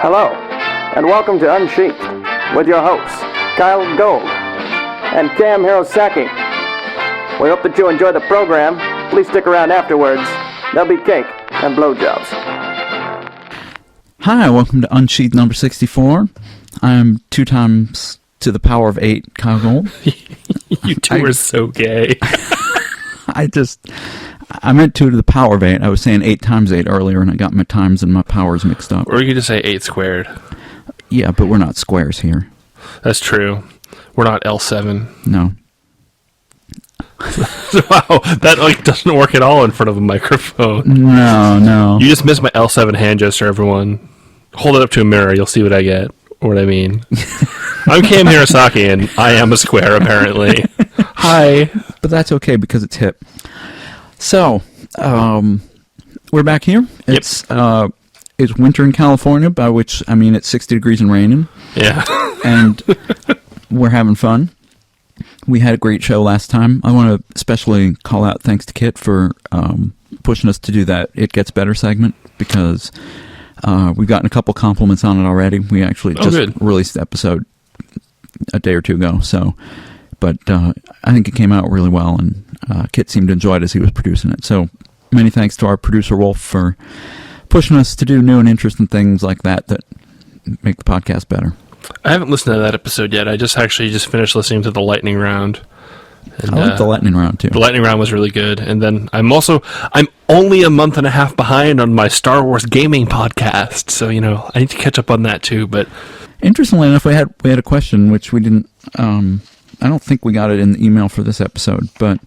Hello, and welcome to Unsheathed with your hosts, Kyell Gold and Cam Hirosaki. We hope that you enjoy the program. Please stick around afterwards. There'll be cake and blowjobs. Hi, welcome to Unsheathed number 64. I'm 2 times to the power of 8, Kyell Gold. You two are so gay. I meant 2 to the power of 8. I was saying 8 times 8 earlier, and I got my times and my powers mixed up. Or you could just say 8 squared. Yeah, but we're not squares here. That's true. We're not L7. No. Wow, that doesn't work at all in front of a microphone. No. You just missed my L7 hand gesture, everyone. Hold it up to a mirror, you'll see what I get. Or what I mean. I'm Cam Hirosaki, and I am a square, apparently. Hi. But that's okay, because it's hip. So, we're back here. It's winter in California, by which I mean it's 60 degrees and raining. Yeah. And we're having fun. We had a great show last time. I want to especially call out thanks to Kit for pushing us to do that It Gets Better segment, because we've gotten a couple compliments on it already. We actually just released the episode a day or two ago, but I think it came out really well, and Kit seemed to enjoy it as he was producing it. So many thanks to our producer Wolf for pushing us to do new and interesting things like that make the podcast better. I haven't listened to that episode yet. I just finished listening to the lightning round. And, I like the lightning round too. The lightning round was really good. And then I'm only a month and a half behind on my Star Wars gaming podcast. So, I need to catch up on that too. But interestingly enough, we had a question which we didn't, I don't think we got it in the email for this episode, but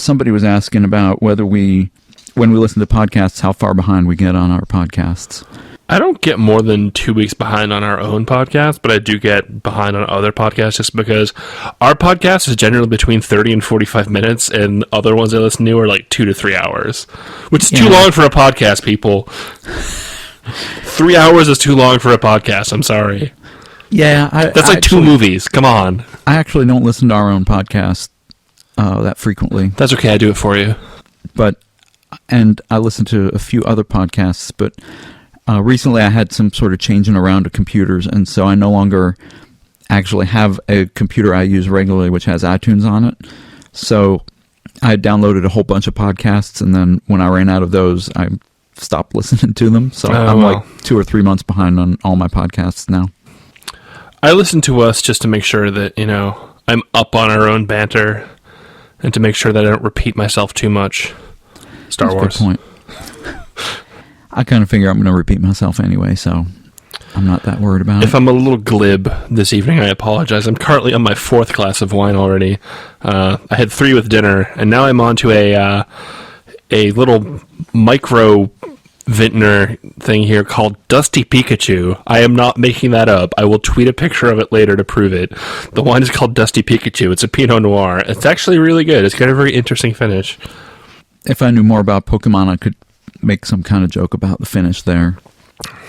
somebody was asking about when we listen to podcasts, how far behind we get on our podcasts. I don't get more than 2 weeks behind on our own podcast, but I do get behind on other podcasts just because our podcast is generally between 30 and 45 minutes, and other ones I listen to are like 2 to 3 hours, which is too long for a podcast, people. 3 hours is too long for a podcast, I'm sorry. Yeah. That's like 2 movies, come on. I actually don't listen to our own podcast that frequently. That's okay, I do it for you. And I listen to a few other podcasts, but recently I had some sort of changing around of computers, and so I no longer actually have a computer I use regularly which has iTunes on it. So I downloaded a whole bunch of podcasts, and then when I ran out of those, I stopped listening to them. So I'm like 2 or 3 months behind on all my podcasts now. I listen to us just to make sure that, I'm up on our own banter, and to make sure that I don't repeat myself too much. Star Wars. That's a good point. I kind of figure I'm going to repeat myself anyway, so I'm not that worried about it. If I'm a little glib this evening, I apologize. I'm currently on my 4th glass of wine already. I had 3 with dinner, and now I'm on to a little micro vintner thing here called Dusty Pikachu. I am not making that up. I will tweet a picture of it later to prove it. The wine is called Dusty Pikachu. It's a Pinot Noir. It's actually really good. It's got a very interesting finish. If I knew more about Pokemon, I could make some kind of joke about the finish there.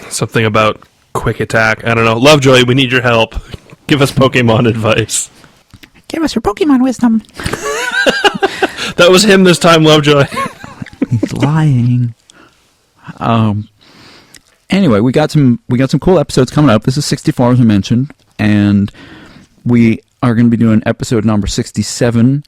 Something about quick attack. I don't know. Lovejoy, we need your help. Give us Pokemon advice. Give us your Pokemon wisdom. That was him this time, Lovejoy. He's lying. Anyway, we got some cool episodes coming up. This is 64, as I mentioned, and we are going to be doing episode number 67,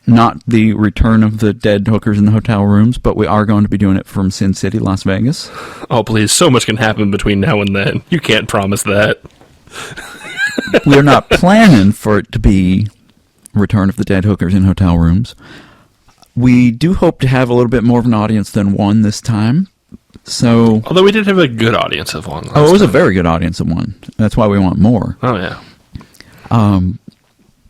not the return of the dead hookers in the hotel rooms, but we are going to be doing it from Sin City, Las Vegas. Oh, please. So much can happen between now and then. You can't promise that. We're not planning for it to be return of the dead hookers in hotel rooms. We do hope to have a little bit more of an audience than one this time. Although we did have a good audience of one. It was a very good audience of one. That's why we want more. Oh, yeah.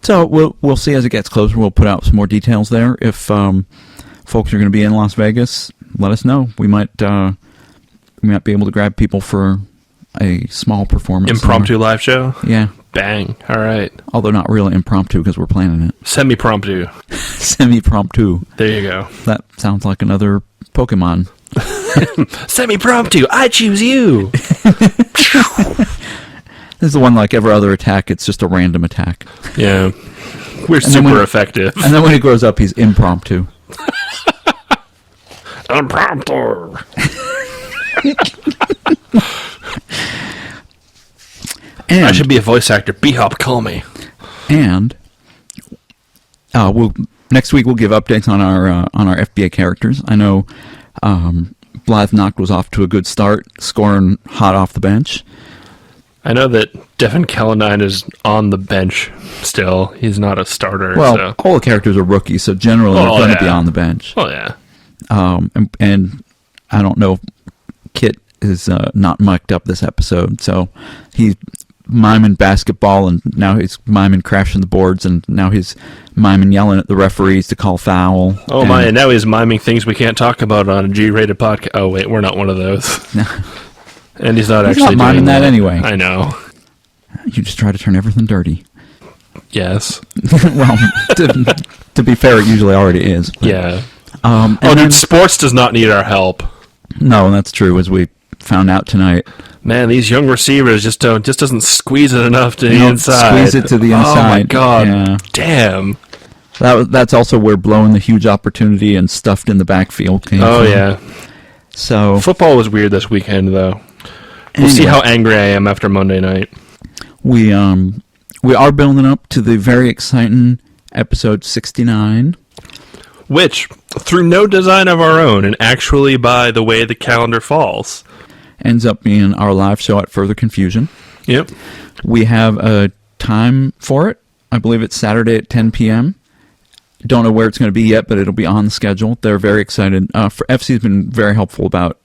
So we'll see as it gets closer. We'll put out some more details there. If folks are going to be in Las Vegas, let us know. We might be able to grab people for a small performance. Impromptu live show? Yeah. Bang. All right. Although not really impromptu because we're planning it. Semi-promptu. Semi-promptu. There you go. That sounds like another Pokemon. Semi-promptu. I choose you. This is the one like every other attack. It's just a random attack. Yeah. We're super effective. And then when he grows up, he's impromptu. Impromptu. And I should be a voice actor. B-Hop, call me. And next week we'll give updates on our FBA characters. I know Blythe Noct was off to a good start, scoring hot off the bench. I know that Devin Kellenine is on the bench still. He's not a starter. Well, so. all the characters are rookies, so generally they're going to be on the bench. Oh, yeah. And I don't know, Kit is not mic'd up this episode, so he's miming basketball, and now he's miming crashing the boards, and now he's miming yelling at the referees to call foul. Oh, my, and now he's miming things we can't talk about on a G-rated podcast. Oh, wait, we're not one of those. No. And he's not not actually miming doing that anyway. I know. You just try to turn everything dirty. Yes. Well, to be fair, it usually already is. But, Yeah. and sports does not need our help. no, that's true, as we found out tonight. Man, these young receivers just doesn't squeeze it enough to the inside. Squeeze it to the inside. Oh my god! Yeah. Damn. That's also where blowing the huge opportunity and stuffed in the backfield came Oh from. yeah. So Football was weird this weekend, though. We'll see how angry I am after Monday night. we are building up to the very exciting episode 69. Which, through no design of our own, and actually by the way the calendar falls, Ends up being our live show at Further Confusion. Yep. We have a time for it. I believe it's Saturday at 10 p.m. Don't know where it's going to be yet, but it'll be on the schedule. They're very excited. FC's been very helpful about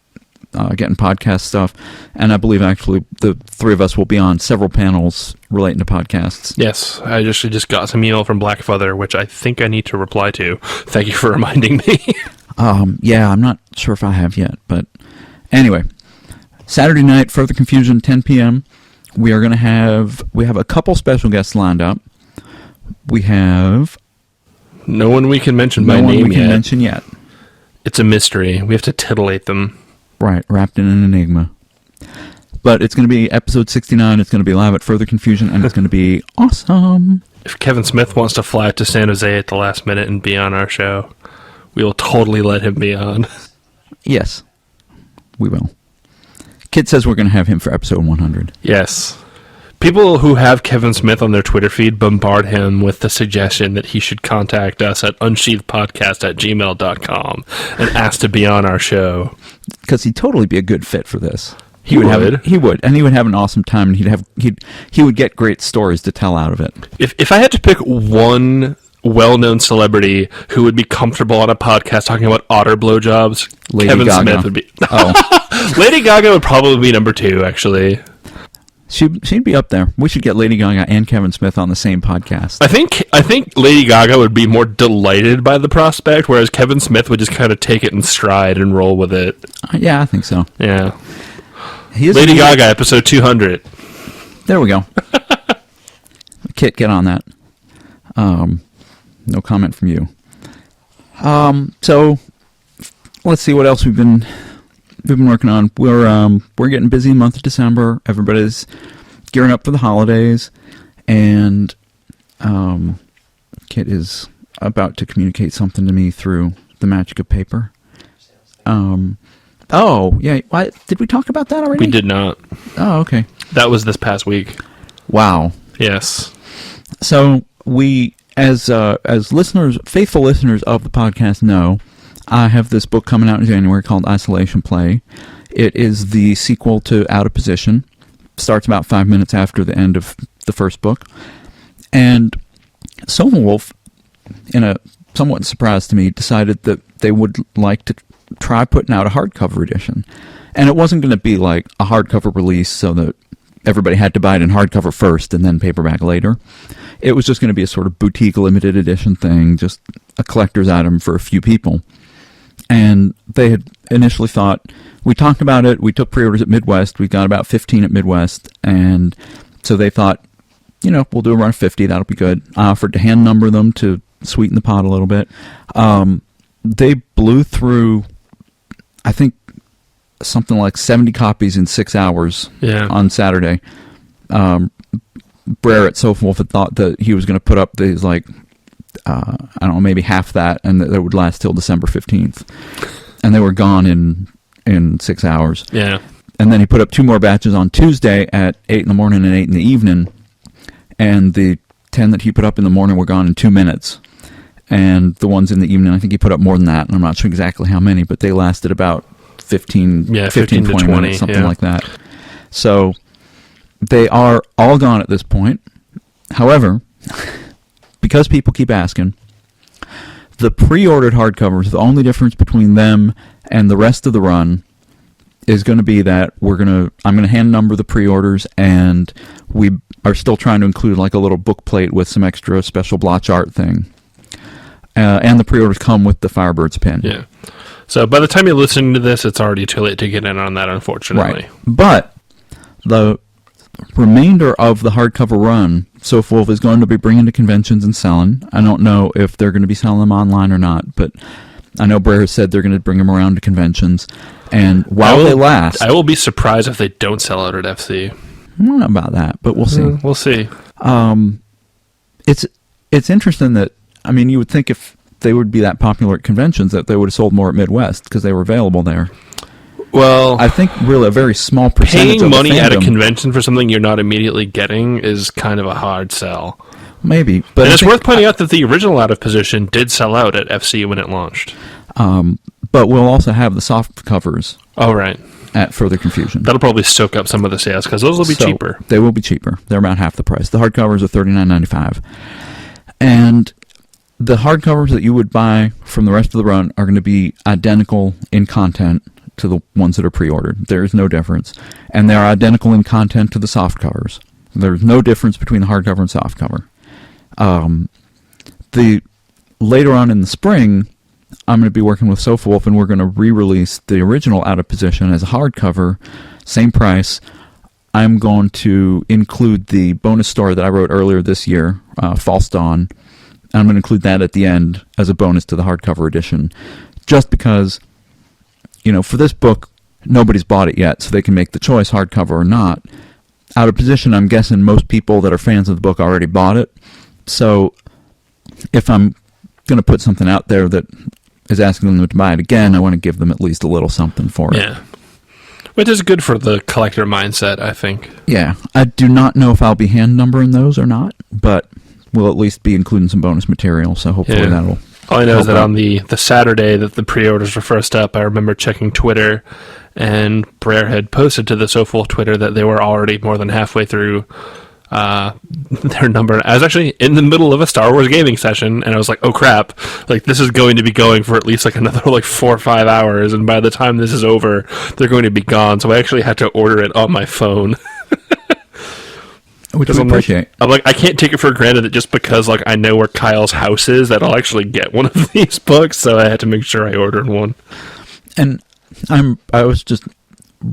getting podcast stuff, and I believe actually the three of us will be on several panels relating to podcasts. Yes, I just got some email from Blackfeather, which I think I need to reply to. Thank you for reminding me. Yeah, I'm not sure if I have yet, but anyway, Saturday night, Further Confusion, 10 p.m. We have a couple special guests lined up. We have no one we can mention by no one name we can yet. mention yet. It's a mystery. We have to titillate them. Right, wrapped in an enigma. But it's going to be episode 69. It's going to be live at Further Confusion, and it's going to be awesome. If Kevin Smith wants to fly to San Jose at the last minute and be on our show, we will totally let him be on. Yes, we will. Kid says we're going to have him for episode 100. Yes. People who have Kevin Smith on their Twitter feed bombard him with the suggestion that he should contact us at unsheathedpodcast@gmail.com and ask to be on our show. Because he'd totally be a good fit for this. He would. He would, and he would have an awesome time, and he would get great stories to tell out of it. If I had to pick one well-known celebrity who would be comfortable on a podcast talking about otter blowjobs, Kevin Gaga. Smith would be. Oh, Lady Gaga would probably be number 2, actually. she'd be up there. We should get Lady Gaga and Kevin Smith on the same podcast. I think Lady Gaga would be more delighted by the prospect, whereas Kevin Smith would just kind of take it in stride and roll with it. Yeah, I think so. Yeah. Lady Gaga, episode 200. There we go. Kit, get on that. No comment from you. So let's see what else we've been working on. We're getting busy in the month of December. Everybody's gearing up for the holidays, and Kit is about to communicate something to me through the magic of paper. Oh, yeah. Did we talk about that already? We did not. Oh, okay. That was this past week. Wow. Yes. So we, as listeners, faithful listeners of the podcast know, I have this book coming out in January called Isolation Play. It is the sequel to Out of Position. Starts about 5 minutes after the end of the first book. And Silver Wolf, in a somewhat surprise to me, decided that they would like to try putting out a hardcover edition. And it wasn't going to be like a hardcover release so that everybody had to buy it in hardcover first and then paperback later. It was just going to be a sort of boutique limited edition thing, just a collector's item for a few people. And they had initially thought, we talked about it, we took pre-orders at Midwest, we got about 15 at Midwest, and so they thought, we'll do a run of 50, that'll be good. I offered to hand number them to sweeten the pot a little bit. They blew through, I think, something like 70 copies in 6 hours on Saturday. Brer at Silver Wolf had thought that he was going to put up these, I don't know, maybe half that, and that it would last till December 15th. And they were gone in 6 hours. Yeah. And then he put up 2 more batches on Tuesday at 8 in the morning and 8 in the evening. And the 10 that he put up in the morning were gone in 2 minutes. And the ones in the evening, I think he put up more than that. And I'm not sure exactly how many, but they lasted about 15 20 minutes, something like that. So they are all gone at this point. However, because people keep asking, the pre-ordered hardcovers, the only difference between them and the rest of the run is going to be that I'm going to hand number the pre-orders, and we are still trying to include like a little book plate with some extra special blotch art thing. And the pre-orders come with the Firebird's pin. Yeah. So by the time you're listening to this, it's already too late to get in on that, unfortunately. Right. But the remainder of the hardcover run, Sofa Wolf is going to be bringing to conventions and selling. I don't know if they're going to be selling them online or not, but I know Brer has said they're going to bring them around to conventions. And while they last... I will be surprised if they don't sell out at FC. I don't know about that, but we'll see. We'll see. It's interesting that, I mean, you would think if they would be that popular at conventions that they would have sold more at Midwest because they were available there. Well, I think really a very small percentage paying of money the fandom, at a convention for something you're not immediately getting is kind of a hard sell. Maybe, but and it's worth pointing out that the original Out of Position did sell out at FC when it launched. But we'll also have the soft covers. Oh, right. At Further Confusion. That'll probably soak up some of the sales because those will be cheaper. They will be cheaper. They're about half the price. The hardcovers are $39.95, and the hardcovers that you would buy from the rest of the run are going to be identical in content to the ones that are pre-ordered. There is no difference. And they are identical in content to the soft covers. There's no difference between the hardcover and softcover. Later on in the spring, I'm going to be working with Sofa Wolf, and we're going to re-release the original Out of Position as a hardcover, same price. I'm going to include the bonus story that I wrote earlier this year, False Dawn. I'm going to include that at the end as a bonus to the hardcover edition, just because, you know, for this book, nobody's bought it yet, so they can make the choice, hardcover or not. Out of Position, I'm guessing most people that are fans of the book already bought it. So if I'm going to put something out there that is asking them to buy it again, I want to give them at least a little something for it. Yeah. Which is good for the collector mindset, I think. Yeah. I do not know if I'll be hand numbering those or not, but we'll at least be including some bonus material, so hopefully that'll... All I know is that on the Saturday that the pre-orders were first up, I remember checking Twitter, and Brer had posted to the Sofa Wolf Twitter that they were already more than halfway through their number. I was actually in the middle of a Star Wars gaming session, and I was like, oh crap, like this is going to be going for at least like another like 4 or 5 hours, and by the time this is over, they're going to be gone, so I actually had to order it on my phone. Which I appreciate. I'm like, I can't take it for granted that just because like I know where Kyle's house is, that I'll actually get one of these books, so I had to make sure I ordered one. And I was just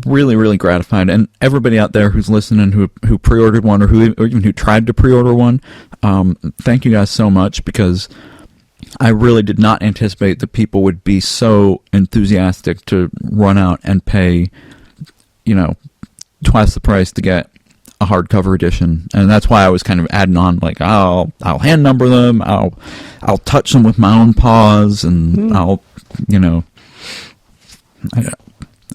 really, really gratified. And everybody out there who's listening who pre-ordered one or even who tried to pre-order one, thank you guys so much, because I really did not anticipate that people would be so enthusiastic to run out and pay, you know, twice the price to get a hardcover edition. And that's why I was kind of adding on, like, I'll hand number them, I'll touch them with my own paws, and I'll, you know, I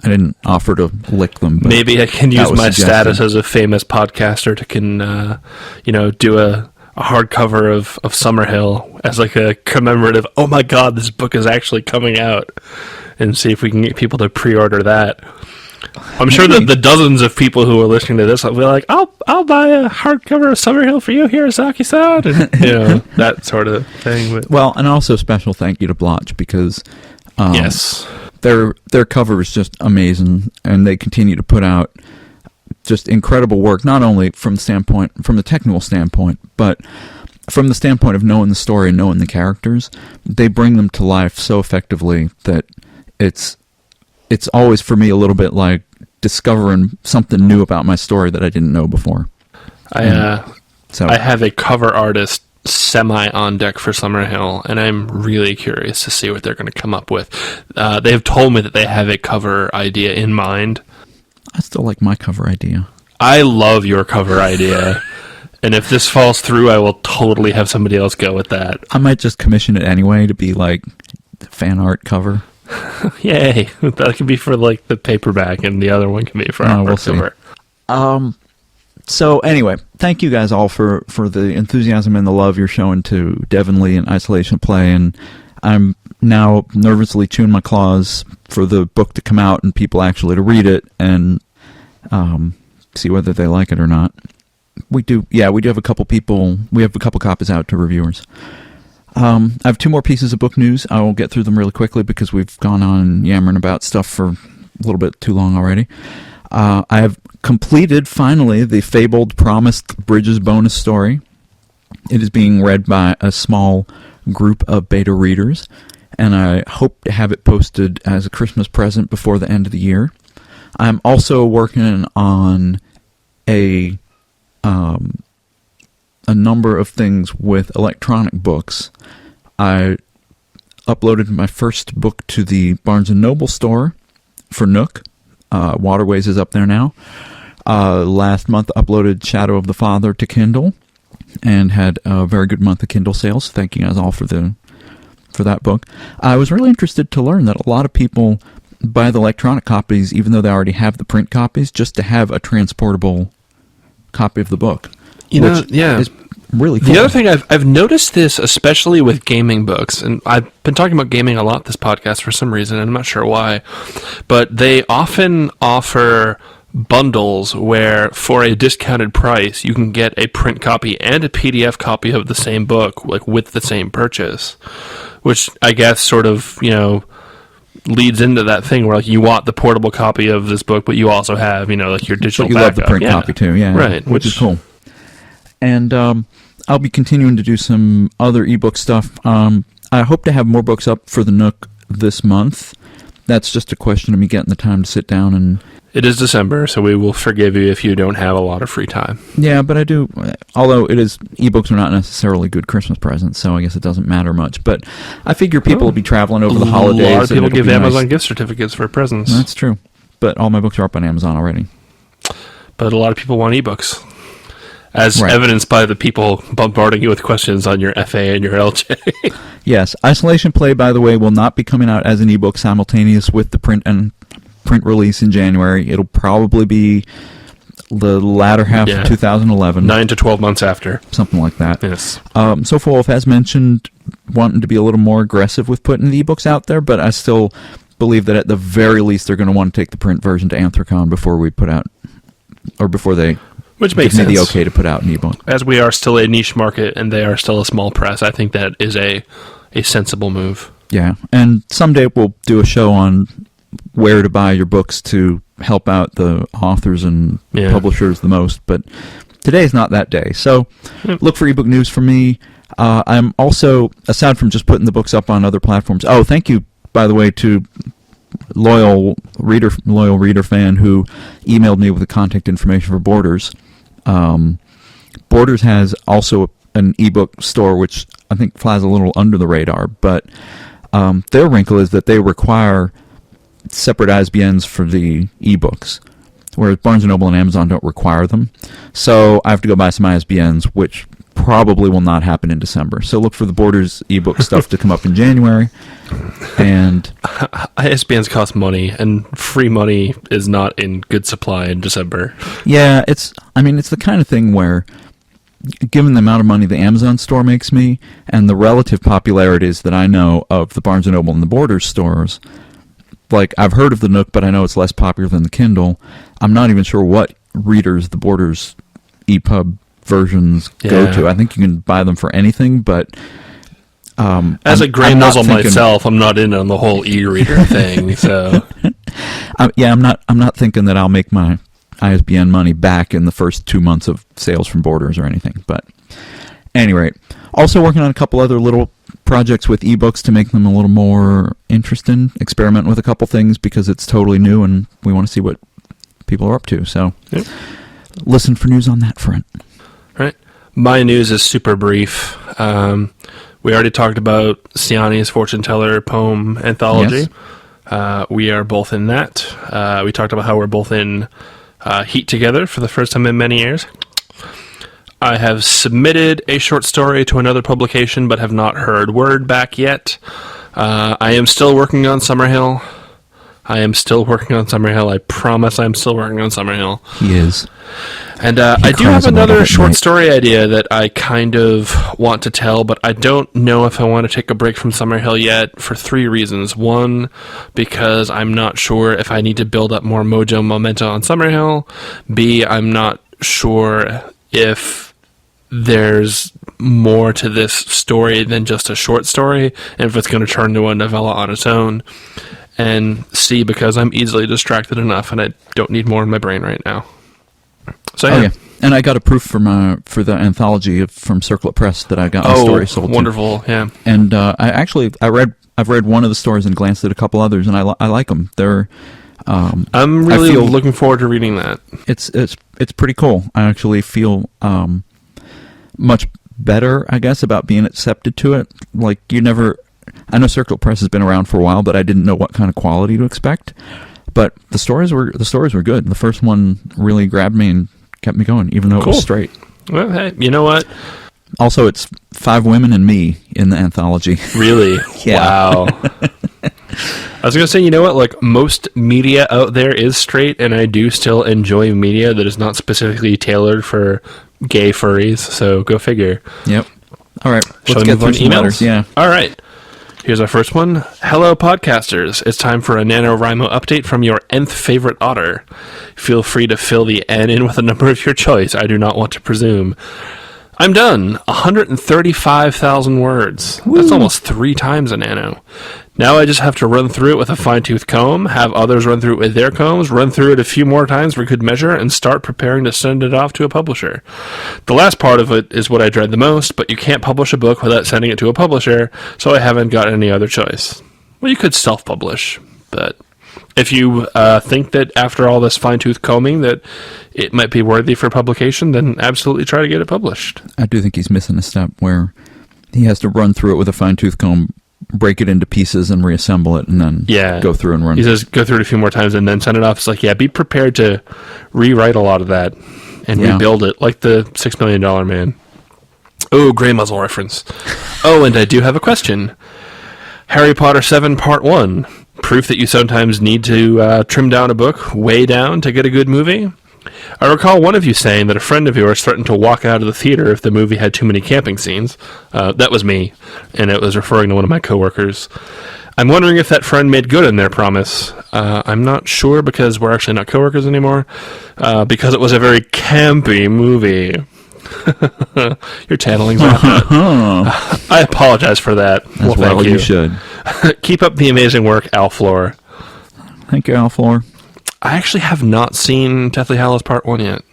didn't offer to lick them. But maybe I can use my status as a famous podcaster to do a hardcover of Summerhill as like a commemorative, oh my god, this book is actually coming out, and see if we can get people to pre-order that. I'm sure that the dozens of people who are listening to this will be like, I'll buy a hardcover of Summerhill for you here, Saki-san, and that sort of thing. But. Well, and also special thank you to Blotch, because yes, their cover is just amazing, and they continue to put out just incredible work, not only from the technical standpoint, but from the standpoint of knowing the story and knowing the characters. They bring them to life so effectively that it's always, for me, a little bit like discovering something new about my story that I didn't know before. I have a cover artist semi on deck for Summerhill, and I'm really curious to see what they're going to come up with. They have told me that they have a cover idea in mind. I still like my cover idea. I love your cover idea. And if this falls through, I will totally have somebody else go with that. I might just commission it anyway to be like fan art cover. Yay! That could be for like the paperback, and the other one can be for our we'll see. hardcover. So anyway, thank you guys all for the enthusiasm and the love you're showing to Devin Lee and Isolation Play, and I'm now nervously chewing my claws for the book to come out and people actually to read it and see whether they like it or not. We do have a couple people. We have a couple copies out to reviewers. I have 2 more pieces of book news. I will get through them really quickly because we've gone on yammering about stuff for a little bit too long already. I have completed, finally, the fabled Promised Bridges bonus story. It is being read by a small group of beta readers, and I hope to have it posted as a Christmas present before the end of the year. I'm also working on a number of things with electronic books. I uploaded my first book to the Barnes & Noble store for Nook. Waterways is up there now. Last month uploaded Shadow of the Father to Kindle and had a very good month of Kindle sales. Thank you guys all for that book. I was really interested to learn that a lot of people buy the electronic copies even though they already have the print copies just to have a transportable copy of the book. Is really cool. The other thing I've noticed this, especially with gaming books, and I've been talking about gaming a lot this podcast for some reason, and I'm not sure why, but they often offer bundles where for a discounted price you can get a print copy and a PDF copy of the same book, like with the same purchase, which I guess sort of, leads into that thing where like you want the portable copy of this book, but you also have, like your digital but you backup. love the print copy too, yeah. Right. Which is cool. And I'll be continuing to do some other ebook stuff. I hope to have more books up for the Nook this month. That's just a question of me getting the time to sit down and... It is December, so we will forgive you if you don't have a lot of free time. Yeah, but I do... Although ebooks are not necessarily good Christmas presents, so I guess it doesn't matter much. But I figure people will be traveling over the holidays. A lot of people give Amazon gift certificates for presents. That's true. But all my books are up on Amazon already. But a lot of people want ebooks. As evidenced by the people bombarding you with questions on your FA and your LJ. Yes. Isolation Play, by the way, will not be coming out as an ebook simultaneous with the print release in January. It'll probably be the latter half of 2011. 9 to 12 months after. Something like that. Yes. Sofa Wolf has mentioned wanting to be a little more aggressive with putting the ebooks out there, but I still believe that at the very least they're going to want to take the print version to Anthrocon before they... Which makes sense. Give me the okay to put out an ebook. As we are still a niche market and they are still a small press, I think that is a sensible move. Yeah, and someday we'll do a show on where to buy your books to help out the authors and publishers the most, but today's not that day. So look for ebook news from me. I'm also, aside from just putting the books up on other platforms, thank you, by the way, to loyal reader fan who emailed me with the contact information for Borders. Borders has also an ebook store, which I think flies a little under the radar, but their wrinkle is that they require separate ISBNs for the ebooks, whereas Barnes & Noble and Amazon don't require them. So I have to go buy some ISBNs, which probably will not happen in December. So look for the Borders ebook stuff to come up in January. And ISBNs cost money, and free money is not in good supply in December. Yeah, it's the kind of thing where, given the amount of money the Amazon store makes me, and the relative popularities that I know of the Barnes & Noble and the Borders stores, like, I've heard of the Nook, but I know it's less popular than the Kindle. I'm not even sure what readers the Borders EPUB versions go to. I think you can buy them for anything, but as a gray muzzle myself, I'm not in on the whole e-reader thing. So I'm not thinking that I'll make my ISBN money back in the first 2 months of sales from Borders or anything. But at any rate, also working on a couple other little projects with ebooks to make them a little more interesting. Experiment with a couple things because it's totally new and we want to see what people are up to. So listen for news on that front. Right. My news is super brief. We already talked about Siani's Fortune Teller poem anthology. Yes. We are both in that. We talked about how we're both in Heat together for the first time in many years. I have submitted a short story to another publication, but have not heard word back yet. I am still working on Summerhill. I promise I'm still working on Summerhill. He is. And I do have another short story idea that I kind of want to tell, but I don't know if I want to take a break from Summerhill yet for 3 reasons. One, because I'm not sure if I need to build up more mojo momentum on Summerhill. B, I'm not sure if there's more to this story than just a short story, and if it's going to turn into a novella on its own. And C, because I'm easily distracted enough and I don't need more in my brain right now. So yeah. Oh, yeah. And I got a proof for the anthology from Circlet Press that I got my story sold to. Wonderful, yeah. And I've read one of the stories and glanced at a couple others, and I like them. They're I'm really looking forward to reading that. It's pretty cool. I actually feel much better, I guess, about being accepted to it. Like, I know Circle Press has been around for a while, but I didn't know what kind of quality to expect. But the stories were good. The first one really grabbed me and kept me going, even though it was straight. Well, hey, you know what? Also, it's 5 women and me in the anthology. Really? Yeah. Wow. I was going to say, you know what? Like, most media out there is straight, and I do still enjoy media that is not specifically tailored for gay furries, so go figure. Yep. All right. Let's get through some letters. Yeah. All right. Here's our first one. Hello, podcasters. It's time for a NaNoWriMo update from your nth favorite otter. Feel free to fill the N in with a number of your choice. I do not want to presume. I'm done. 135,000 words. Woo. That's almost 3 times a nano. Now I just have to run through it with a fine-tooth comb, have others run through it with their combs, run through it a few more times for good measure, and start preparing to send it off to a publisher. The last part of it is what I dread the most, but you can't publish a book without sending it to a publisher, so I haven't got any other choice. Well, you could self-publish, but if you think that after all this fine-tooth combing that it might be worthy for publication, then absolutely try to get it published. I do think he's missing a step where he has to run through it with a fine-tooth comb, break it into pieces and reassemble it, and then go through and run. He says go through it a few more times and then send it off. It's like, be prepared to rewrite a lot of that and rebuild it, like the $6 Million Man. Oh, Grey Muzzle reference. Oh, and I do have a question. Harry Potter 7 Part 1. Proof that you sometimes need to trim down a book way down to get a good movie? I recall one of you saying that a friend of yours threatened to walk out of the theater if the movie had too many camping scenes. That was me, and it was referring to one of my coworkers. I'm wondering if that friend made good on their promise. I'm not sure because we're actually not coworkers anymore, because it was a very campy movie. Your channeling's not that. I apologize for that. Well, thank you. You should. Keep up the amazing work, Al Floor. Thank you, Al Floor. I actually have not seen Deathly Hallows Part 1 yet.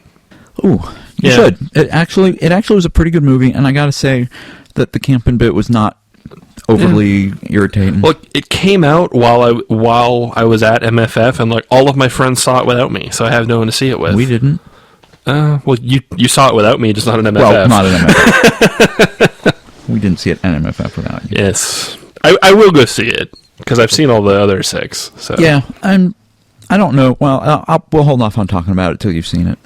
Ooh, you should. It actually was a pretty good movie, and I gotta say that the camping bit was not overly irritating. Well, it came out while I was at MFF, and like all of my friends saw it without me, so I have no one to see it with. We didn't. Well, you saw it without me, just not at MFF. Well, not at MFF. We didn't see it at MFF without you. Yes. I will go see it, because I've seen all the other 6. So. Yeah, I don't know. Well, we'll hold off on talking about it till you've seen it.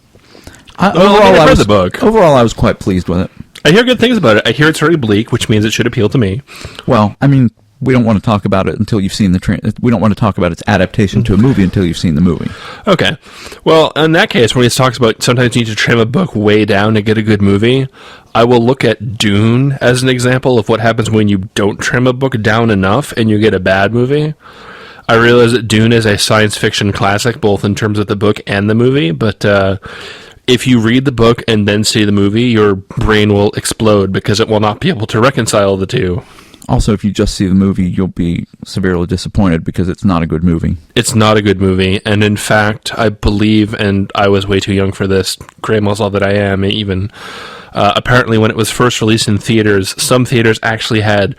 Overall, I read the book. Overall, I was quite pleased with it. I hear good things about it. I hear it's very bleak, which means it should appeal to me. Well, I mean, we don't want to talk about it until you've seen we don't want to talk about its adaptation to a movie until you've seen the movie. Okay. Well, in that case, when he talks about sometimes you need to trim a book way down to get a good movie, I will look at Dune as an example of what happens when you don't trim a book down enough and you get a bad movie. I realize that Dune is a science fiction classic, both in terms of the book and the movie, but if you read the book and then see the movie, your brain will explode because it will not be able to reconcile the two. Also, if you just see the movie, you'll be severely disappointed because it's not a good movie. It's not a good movie, and in fact, I believe, and I was way too young for this, Grey Muzzle that I am, even, apparently when it was first released in theaters, some theaters actually had,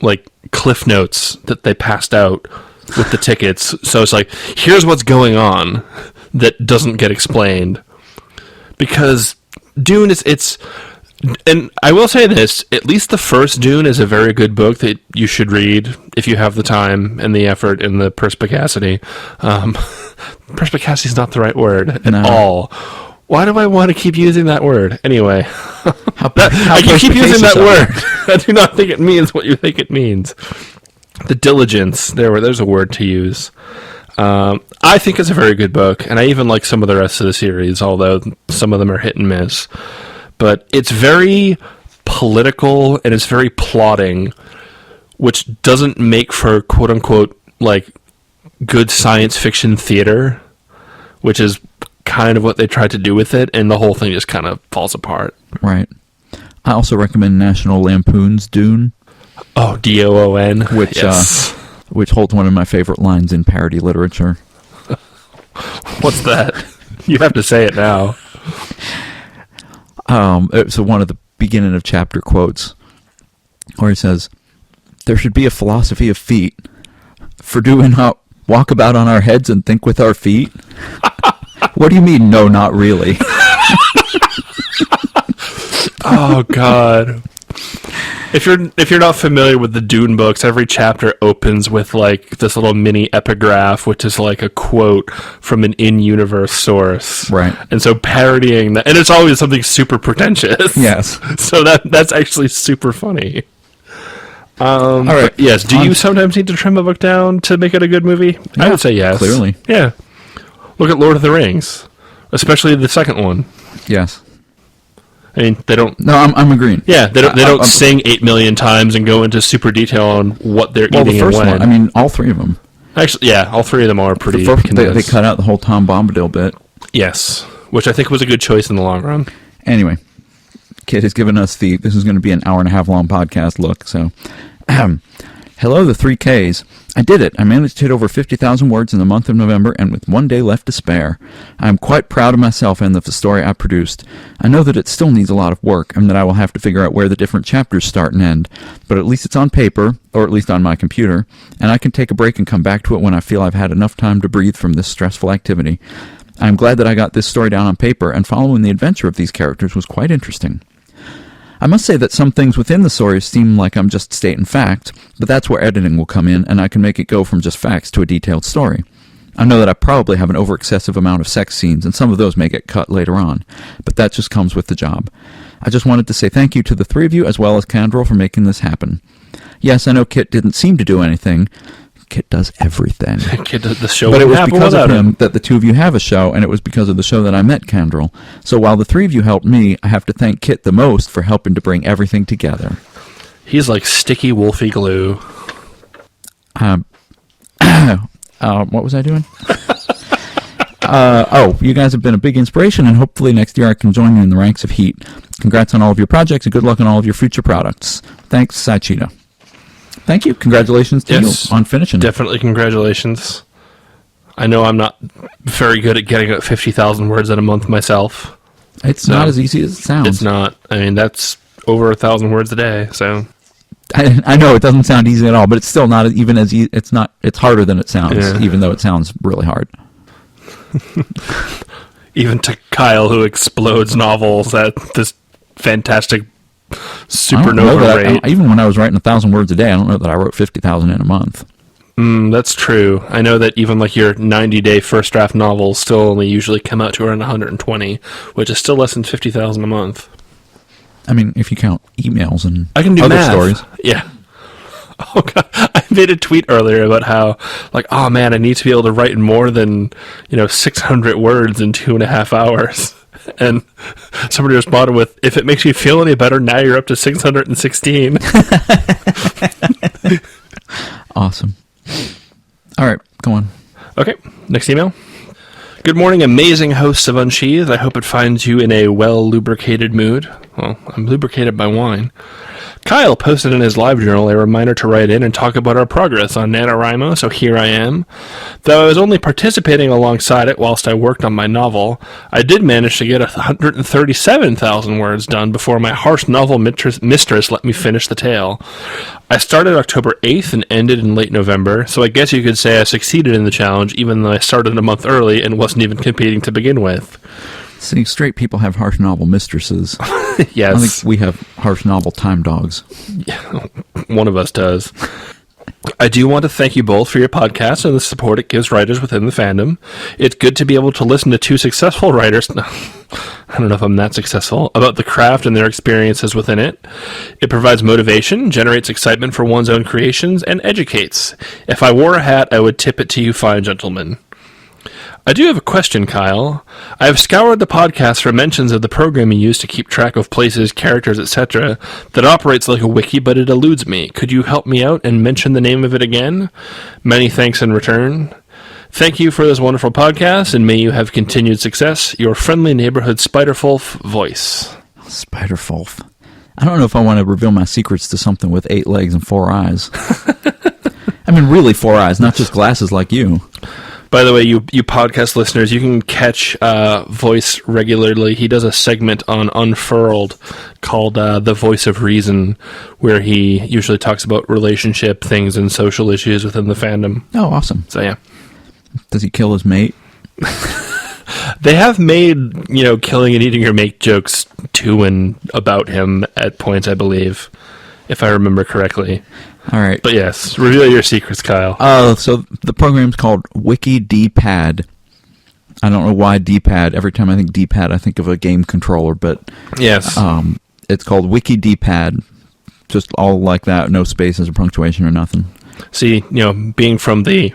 like, cliff notes that they passed out with the tickets. So it's like, here's what's going on that doesn't get explained. Because Dune it's and I will say this, at least the first Dune is a very good book that you should read if you have the time and the effort and the perspicacity. Perspicacity is not the right word at all. Why do I want to keep using that word? Anyway, I keep using that word. I do not think it means what you think it means. the diligence. There's a word to use. I think it's a very good book, and I even like some of the rest of the series, although some of them are hit and miss. But it's very political, and it's very plotting, which doesn't make for quote-unquote, like, good science fiction theater, which is kind of what they tried to do with it, and the whole thing just kind of falls apart. Right. I also recommend National Lampoon's Dune. Oh, Doon. Which, yes. Which holds one of my favorite lines in parody literature. What's that? You have to say it now. It's one of the beginning of chapter quotes where he says, "There should be a philosophy of feet. For do we not walk about on our heads and think with our feet?" What do you mean, no, not really? Oh, God. If you're not familiar with the Dune books, every chapter opens with like this little mini epigraph, which is like a quote from an in-universe source. Right. And so parodying that, and it's always something super pretentious. Yes. So that's actually super funny. All right. Yes. Do you sometimes need to trim a book down to make it a good movie? Yeah, I would say yes. clearly. Yeah. Look at Lord of the Rings, especially the second one. Yes. I mean, they don't. No, I'm agreeing. Yeah, they don't sing 8 million times and go into super detail on what they're eating the first and when. one, I mean, all three of them. Actually, yeah, all three of them are pretty. They cut out the whole Tom Bombadil bit. Yes, which I think was a good choice in the long run. Anyway, Kit has given us this is going to be an hour and a half long podcast look, so. Hello, the 3Ks. I did it. I managed to hit over 50,000 words in the month of November, and with 1 day left to spare. I am quite proud of myself and of the story I produced. I know that it still needs a lot of work, and that I will have to figure out where the different chapters start and end, but at least it's on paper, or at least on my computer, and I can take a break and come back to it when I feel I've had enough time to breathe from this stressful activity. I am glad that I got this story down on paper, and following the adventure of these characters was quite interesting. I must say that some things within the story seem like I'm just stating fact, but that's where editing will come in, and I can make it go from just facts to a detailed story. I know that I probably have an over-excessive amount of sex scenes, and some of those may get cut later on, but that just comes with the job. I just wanted to say thank you to the three of you, as well as Candrel, for making this happen. Yes, I know Kit didn't seem to do anything. Kit does everything. Kit does the show, but it was because of him that the two of you have a show, and it was because of the show that I met Candrel. So while the three of you helped me, I have to thank Kit the most for helping to bring everything together. He's like sticky wolfy glue. What was I doing? You guys have been a big inspiration, and hopefully next year I can join you in the ranks of Heat. Congrats on all of your projects, and good luck on all of your future products. Thanks, Saichita. Thank you. Congratulations to you on finishing. Definitely congratulations. I know I'm not very good at getting up 50,000 words in a month myself. It's not as easy as it sounds. It's not. I mean, that's over 1,000 words a day, so... I know it doesn't sound easy at all, but it's still not even as easy. It's harder than it sounds, even though it sounds really hard. Even to Kyell, who explodes novels at this fantastic supernova rate. Even when I was writing 1,000 words a day, I don't know that I wrote 50,000 in a month. That's true. I know that even like your 90-day first draft novels still only usually come out to around 120, which is still less than 50,000 a month. I mean, if you count emails and I can do other math. stories. Yeah. Oh, God. I made a tweet earlier about how, like, oh, man, I need to be able to write more than, 600 words in 2.5 hours. And somebody responded with, if it makes you feel any better, now you're up to 616. Awesome. All right, go on. Okay, next email. Good morning, amazing hosts of Unsheathed. I hope it finds you in a well-lubricated mood. Well, I'm lubricated by wine. Kyell posted in his live journal a reminder to write in and talk about our progress on NaNoWriMo, so here I am. Though I was only participating alongside it whilst I worked on my novel, I did manage to get 137,000 words done before my harsh novel mistress let me finish the tale. I started October 8th and ended in late November, so I guess you could say I succeeded in the challenge even though I started a month early and wasn't even competing to begin with. See, straight people have harsh novel mistresses. Yes. I think we have harsh novel time dogs. Yeah, one of us does. I do want to thank you both for your podcast and the support it gives writers within the fandom. It's good to be able to listen to two successful writers, I don't know if I'm that successful, about the craft and their experiences within it. It provides motivation, generates excitement for one's own creations, and educates. If I wore a hat, I would tip it to you fine gentlemen. I do have a question, Kyell. I have scoured the podcast for mentions of the program you use to keep track of places, characters, etc. that operates like a wiki, but it eludes me. Could you help me out and mention the name of it again? Many thanks in return. Thank you for this wonderful podcast, and may you have continued success. Your friendly neighborhood Spiderfolf voice. Spiderfolf. I don't know if I want to reveal my secrets to something with 8 legs and 4 eyes. I mean, really 4 eyes, not just glasses like you. By the way, you podcast listeners, you can catch Voice regularly. He does a segment on Unfurled called The Voice of Reason, where he usually talks about relationship things and social issues within the fandom. Oh, awesome. So, yeah. Does he kill his mate? They have made, killing and eating your mate jokes to and about him at points, I believe, if I remember correctly. All right. But yes, reveal your secrets, Kyell. So the program's called Wiki D-Pad. I don't know why D-Pad. Every time I think D-Pad, I think of a game controller, but yes, it's called Wiki D-Pad. Just all like that, no spaces or punctuation or nothing. See, being from the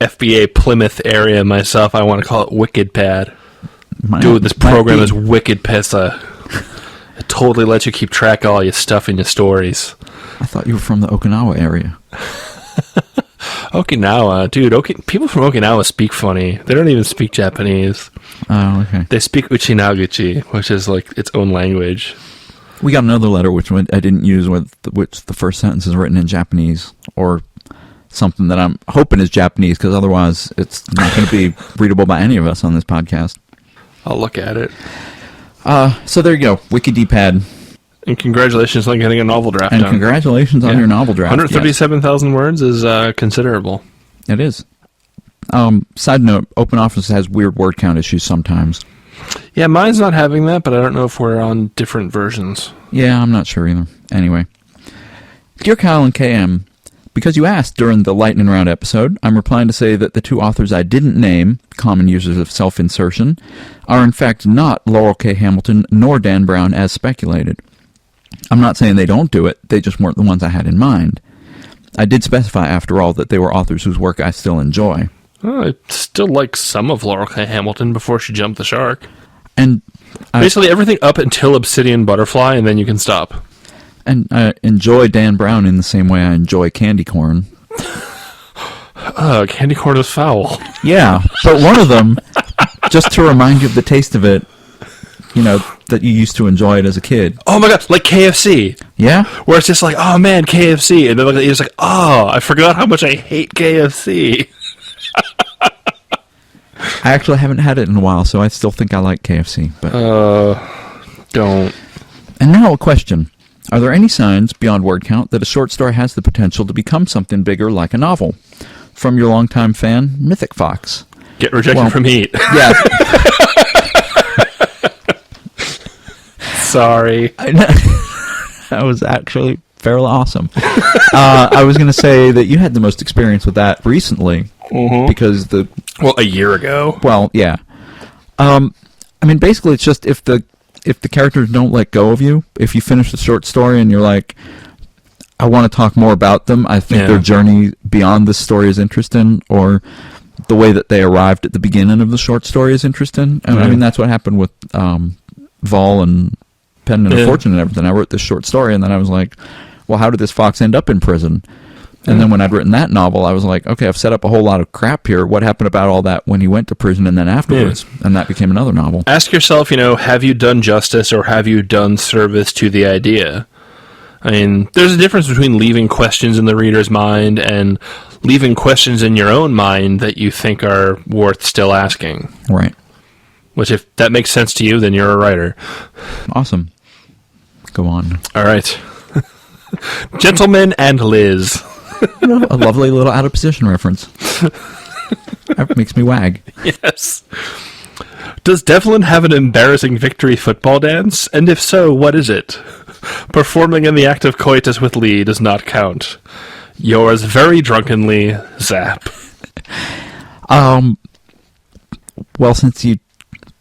FBA Plymouth area myself, I want to call it Wicked Pad. Dude, this program is wicked pissa. It totally lets you keep track of all your stuff in your stories. I thought you were from the Okinawa area. Okinawa, dude. People from Okinawa speak funny. They don't even speak Japanese. Oh, okay. They speak Uchinaguchi, which is like its own language. We got another letter which I didn't use, which the first sentence is written in Japanese, or something that I'm hoping is Japanese, because otherwise it's not going to be readable by any of us on this podcast. I'll look at it. So there you go, Wiki D-Pad. And congratulations on getting a novel draft and done. Congratulations on your novel draft. 137,000 words is considerable. It is. Side note, OpenOffice has weird word count issues sometimes. Yeah, mine's not having that, but I don't know if we're on different versions. Yeah, I'm not sure either. Anyway. Dear Kyell and KM, because you asked during the Lightning Round episode, I'm replying to say that the two authors I didn't name, common users of self-insertion, are in fact not Laurel K. Hamilton nor Dan Brown as speculated. I'm not saying they don't do it, they just weren't the ones I had in mind. I did specify, after all, that they were authors whose work I still enjoy. I still like some of Laurel K. Hamilton before she jumped the shark. And basically everything up until Obsidian Butterfly, and then you can stop. And I enjoy Dan Brown in the same way I enjoy candy corn. Candy corn is foul. Yeah, but one of them, just to remind you of the taste of it, that you used to enjoy it as a kid. Oh my god, like KFC. Yeah? Where it's just like, oh man, KFC. And then you're just like, oh, I forgot how much I hate KFC. I actually haven't had it in a while, so I still think I like KFC. But don't. And now a question. Are there any signs, beyond word count, that a short story has the potential to become something bigger like a novel? From your longtime fan, Mythic Fox. Get rejected from Heat. Yeah. Sorry. That was actually fairly awesome. I was going to say that you had the most experience with that recently. Mm-hmm. Because a year ago. Well, yeah. Basically it's just if the characters don't let go of you, if you finish the short story and you're like, I want to talk more about them, I think their journey beyond this story is interesting, or the way that they arrived at the beginning of the short story is interesting. And that's what happened with Vol and Pen and a Fortune and everything. I wrote this short story, and then I was like, well, how did this fox end up in prison? And then when I'd written that novel, I was like, okay, I've set up a whole lot of crap here. What happened about all that when he went to prison and then afterwards? Yeah. And that became another novel. Ask yourself, have you done justice or have you done service to the idea? I mean, there's a difference between leaving questions in the reader's mind and leaving questions in your own mind that you think are worth still asking. Right. Which, if that makes sense to you, then you're a writer. Awesome. Go on. All right. Gentleman and Liz. A lovely little out of position reference. That makes me wag. Yes. Does Devlin have an embarrassing victory football dance? And if so, what is it? Performing in the act of coitus with Lee does not count. Yours very drunkenly, Zap. Well, since you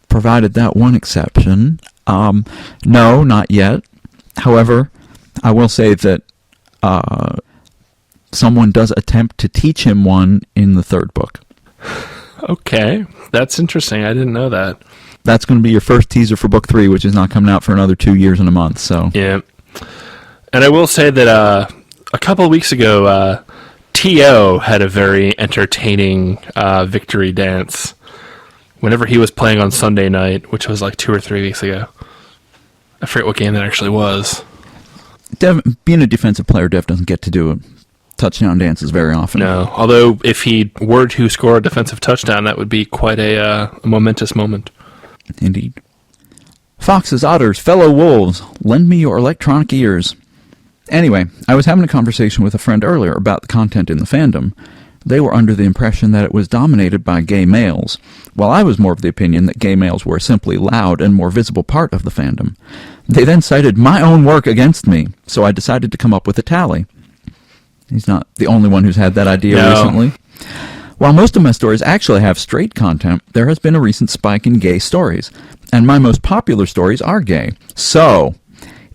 provided that one exception, no, not yet. However, I will say that someone does attempt to teach him one in the third book. Okay, that's interesting. I didn't know that. That's going to be your first teaser for book 3, which is not coming out for another 2 years and a month. So Yeah. And I will say that a couple of weeks ago, T.O. had a very entertaining victory dance whenever he was playing on Sunday night, which was like 2 or 3 weeks ago. I forget what game that actually was. Dev, being a defensive player, Dev doesn't get to do touchdown dances very often. No, although if he were to score a defensive touchdown, that would be quite a momentous moment. Indeed. Foxes, otters, fellow wolves, lend me your electronic ears. Anyway, I was having a conversation with a friend earlier about the content in the fandom. They were under the impression that it was dominated by gay males, while I was more of the opinion that gay males were a simply loud and more visible part of the fandom. They then cited my own work against me, so I decided to come up with a tally. He's not the only one who's had that idea recently. While most of my stories actually have straight content, there has been a recent spike in gay stories, and my most popular stories are gay. So,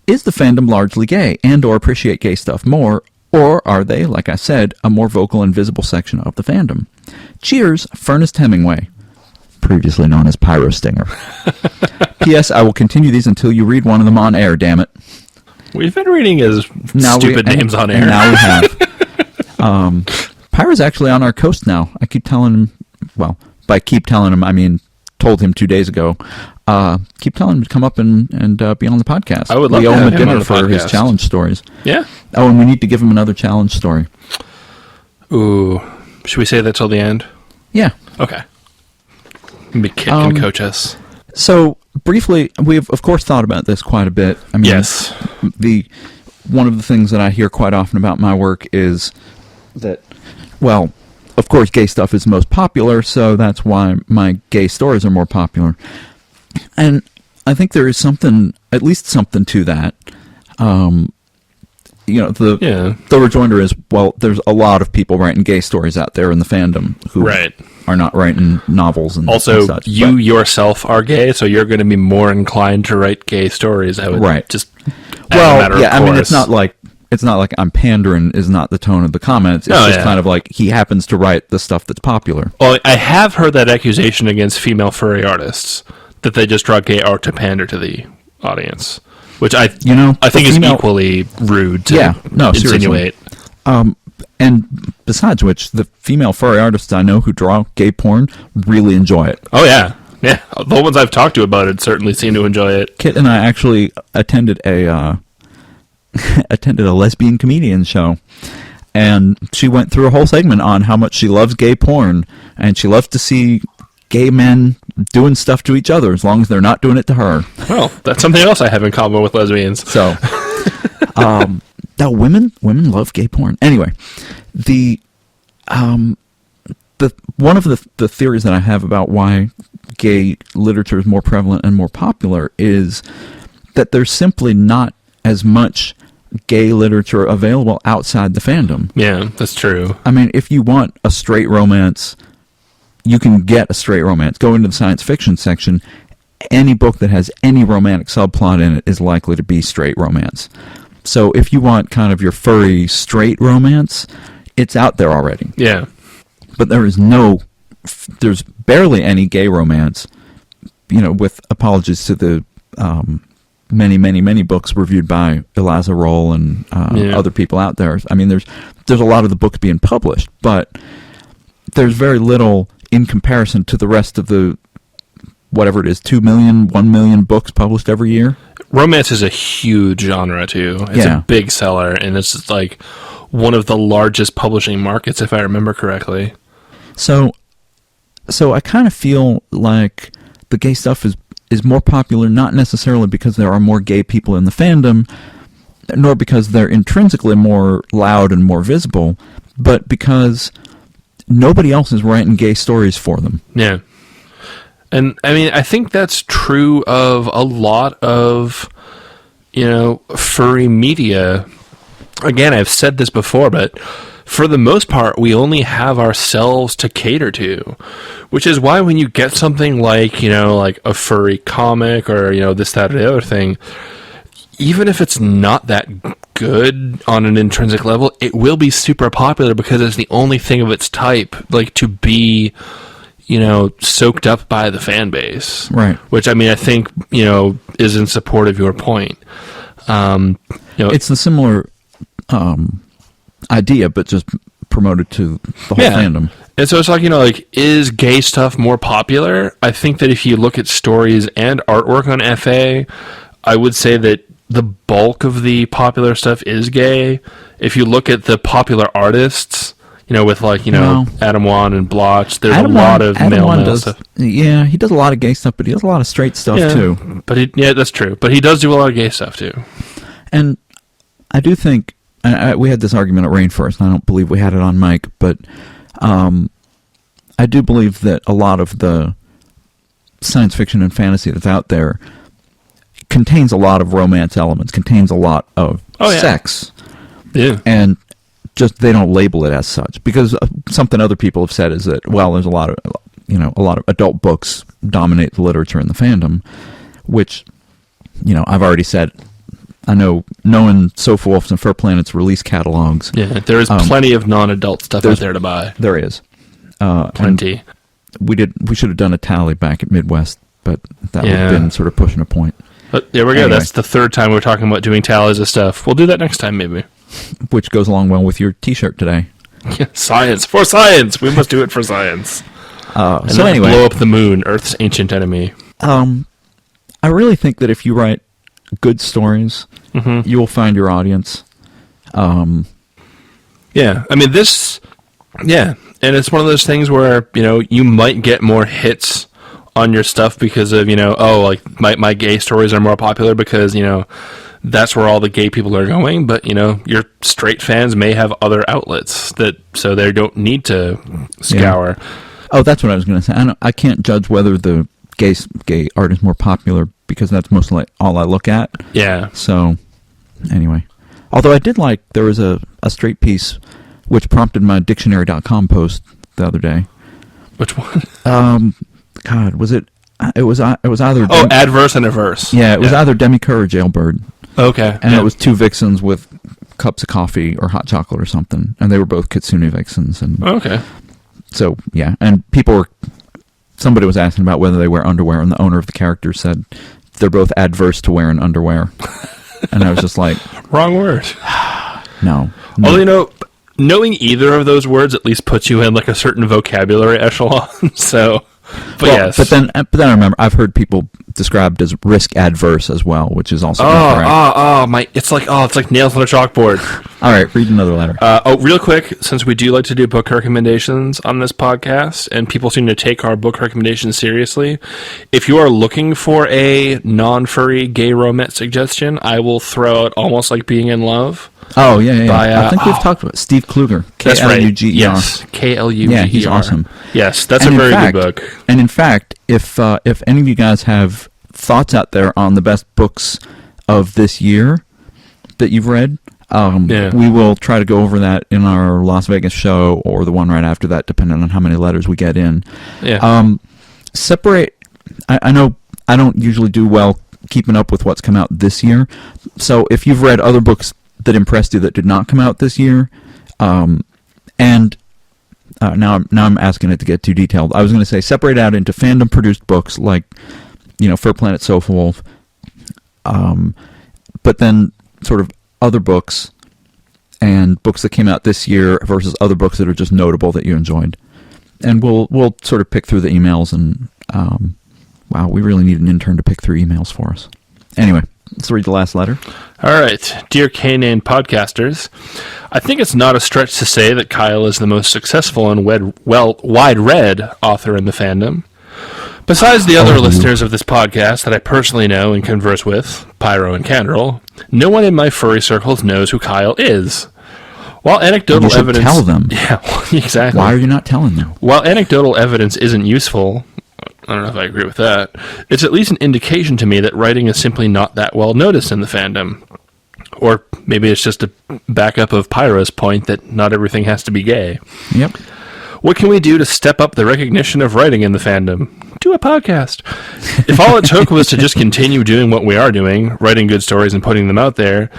is the fandom largely gay and or appreciate gay stuff more, or are they, like I said, a more vocal and visible section of the fandom? Cheers, Furnace Hemingway, previously known as Pyro Stinger. P.S. I will continue these until you read one of them on air, damn it. We've been reading his stupid names on air. And now we have. Pyro's actually on our coast now. I keep telling him, well, by keep telling him, I mean told him 2 days ago, keep telling him to come up and be on the podcast. I would love we to owe have him a him on dinner the for his podcast. challenge stories. Yeah? Oh, and we need to give him another challenge story. Ooh. Should we say that till the end? Yeah. Okay. Maybe Kit can coach us. So, briefly, we've, of course, thought about this quite a bit. I mean, Yes. One of the things that I hear quite often about my work is that, well, of course, gay stuff is most popular, so that's why my gay stories are more popular. And I think there is something, at least something to that. The rejoinder is, well, there's a lot of people writing gay stories out there in the fandom who are not writing novels and also and such. You yourself are gay, so you're going to be more inclined to write gay stories. I would just as a matter of course. I mean, it's not like I'm pandering is not the tone of the comments. It's just kind of like he happens to write the stuff that's popular. Well, I have heard that accusation against female furry artists that they just draw gay art to pander to the audience, which I think is equally rude to insinuate. Seriously. And besides which, the female furry artists I know who draw gay porn really enjoy it. Oh, yeah. Yeah. The ones I've talked to about it certainly seem to enjoy it. Kit and I actually attended a lesbian comedian show, and she went through a whole segment on how much she loves gay porn, and she loves to see gay men doing stuff to each other as long as they're not doing it to her. Well, that's something else I have in common with lesbians. So, now women love gay porn. Anyway, the one of the theories that I have about why gay literature is more prevalent and more popular is that there's simply not as much gay literature available outside the fandom. Yeah, that's true. I mean, if you want a straight romance, you can get a straight romance. Go into the science fiction section. Any book that has any romantic subplot in it is likely to be straight romance. So if you want kind of your furry straight romance, it's out there already. Yeah. But there's barely any gay romance, with apologies to the many, many, many books reviewed by Eliza Roll and other people out there. I mean, there's a lot of the books being published, but there's very little in comparison to the rest of the, whatever it is, 2 million, 1 million books published every year. Romance is a huge genre, too. It's a big seller, and it's just like one of the largest publishing markets, if I remember correctly. So I kind of feel like the gay stuff is more popular, not necessarily because there are more gay people in the fandom, nor because they're intrinsically more loud and more visible, but because nobody else is writing gay stories for them. Yeah. And, I mean, I think that's true of a lot of, furry media. Again, I've said this before, but for the most part, we only have ourselves to cater to, which is why when you get something like, like a furry comic or, this, that, or the other thing, even if it's not that good on an intrinsic level, it will be super popular because it's the only thing of its type, like, to be, soaked up by the fan base. Right. Which, I think, is in support of your point. It's a similar idea, but just promoted to the whole fandom. And so it's like, is gay stuff more popular? I think that if you look at stories and artwork on FA, I would say that the bulk of the popular stuff is gay. If you look at the popular artists, with Adam Wan and Blotch, there's a lot of male stuff. Yeah, he does a lot of gay stuff, but he does a lot of straight stuff too. But that's true. But he does do a lot of gay stuff too. And I do think, we had this argument at Rainforest, and I don't believe we had it on mic, but I do believe that a lot of the science fiction and fantasy that's out there contains a lot of romance elements, contains a lot of sex. Yeah. And just they don't label it as such, because something other people have said is that, there's a lot of adult books dominate the literature in the fandom, which, I've already said. I know, knowing Sofa Wolf's and Fur Planet's release catalogs. Yeah, there is plenty of non-adult stuff out there to buy. There is. Plenty. We should have done a tally back at Midwest, but that would have been sort of pushing a point. But there we go. Anyway. That's the third time we're talking about doing tallies of stuff. We'll do that next time, maybe. Which goes along well with your T-shirt today. Science. For science! We must do it for science. So anyway. Blow up the moon, Earth's ancient enemy. I really think that if you write good stories, you will find your audience. Yeah. And it's one of those things where, you might get more hits on your stuff because of, my gay stories are more popular because, that's where all the gay people are going. But, your straight fans may have other outlets so they don't need to scour. Yeah. Oh, that's what I was going to say. I can't judge whether the gay art is more popular because that's mostly all I look at. Yeah. So, anyway. Although I did like, there was a straight piece which prompted my dictionary.com post the other day. Which one? God, was it? It was either. Adverse and averse. Yeah, it was either Demicur or Jailbird. Okay. And it was two vixens with cups of coffee or hot chocolate or something, and they were both kitsune vixens. And okay. So yeah, and somebody was asking about whether they wear underwear, and the owner of the character said they're both adverse to wearing underwear, and I was just like, wrong word. No. Although knowing either of those words at least puts you in like a certain vocabulary echelon. So. Yes. But then I remember I've heard people described as risk adverse as well, which is also incorrect. It's like nails on a chalkboard. All right, read another letter. Real quick, since we do like to do book recommendations on this podcast, and people seem to take our book recommendations seriously, if you are looking for a non-furry gay romance suggestion, I will throw out Almost Like Being in Love. Oh, yeah. I think we've talked about Steve Kluger. That's right. K-L-U-G-E-R. Yes, K-L-U-G-E-R. Yeah, he's awesome. Yes, that's a very good book. And in fact, if any of you guys have thoughts out there on the best books of this year that you've read, we will try to go over that in our Las Vegas show or the one right after that, depending on how many letters we get in. Yeah. Separate. I know I don't usually do well keeping up with what's come out this year, so if you've read other books that impressed you that did not come out this year, and now I'm asking it to get too detailed. I was going to say separate out into fandom produced books like Fur Planet, Sofa Wolf, but then sort of other books and books that came out this year versus other books that are just notable that you enjoyed, and we'll sort of pick through the emails and wow, we really need an intern to pick through emails for us. Anyway. Let's read the last letter. All right. Dear Canaan podcasters, I think it's not a stretch to say that Kyell is the most successful and wide-read author in the fandom. Besides the other listeners of this podcast that I personally know and converse with, Pyro and Candrel, no one in my furry circles knows who Kyell is. While anecdotal evidence... tell them. Yeah, exactly. Why are you not telling them? While anecdotal evidence isn't useful... I don't know if I agree with that. It's at least an indication to me that writing is simply not that well noticed in the fandom. Or maybe it's just a backup of Pyro's point that not everything has to be gay. Yep. What can we do to step up the recognition of writing in the fandom? Do a podcast. If all it took was to just continue doing what we are doing, writing good stories and putting them out there,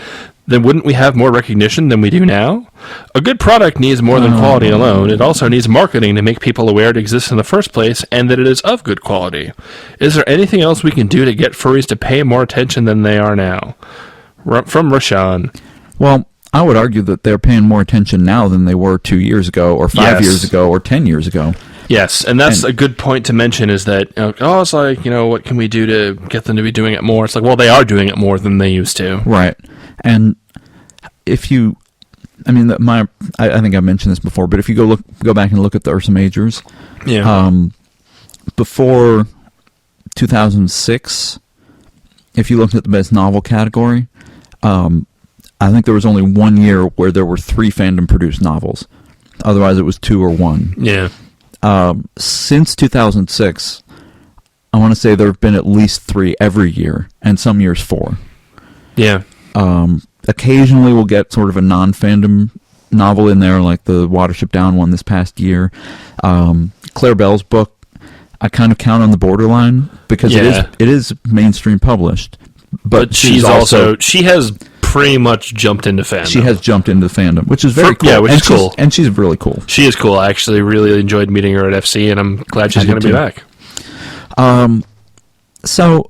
then wouldn't we have more recognition than we do now? A good product needs more than quality alone. It also needs marketing to make people aware it exists in the first place and that it is of good quality. Is there anything else we can do to get furries to pay more attention than they are now? From Rashawn. Well, I would argue that they're paying more attention now than they were 2 years ago, or 5 years ago, or 10 years ago. Yes, and that's a good point to mention is that, it's like, what can we do to get them to be doing it more? It's like, well, they are doing it more than they used to. Right. And if you, I think I mentioned this before, but if you go back and look at the Ursa Majors, before 2006, if you looked at the best novel category, I think there was only 1 year where there were 3 fandom-produced novels. Otherwise, it was 2 or 1. Yeah. Since 2006, I want to say there have been at least 3 every year, and some years 4. Yeah. Occasionally we'll get sort of a non-fandom novel in there, like the Watership Down one this past year. Claire Bell's book, I kind of count on the borderline, because it is mainstream published. But she has pretty much jumped into fandom. She has jumped into fandom, which is very cool. Yeah, which is cool. And she's really cool. She is cool. I actually really enjoyed meeting her at FC, and I'm glad she's going to be back. So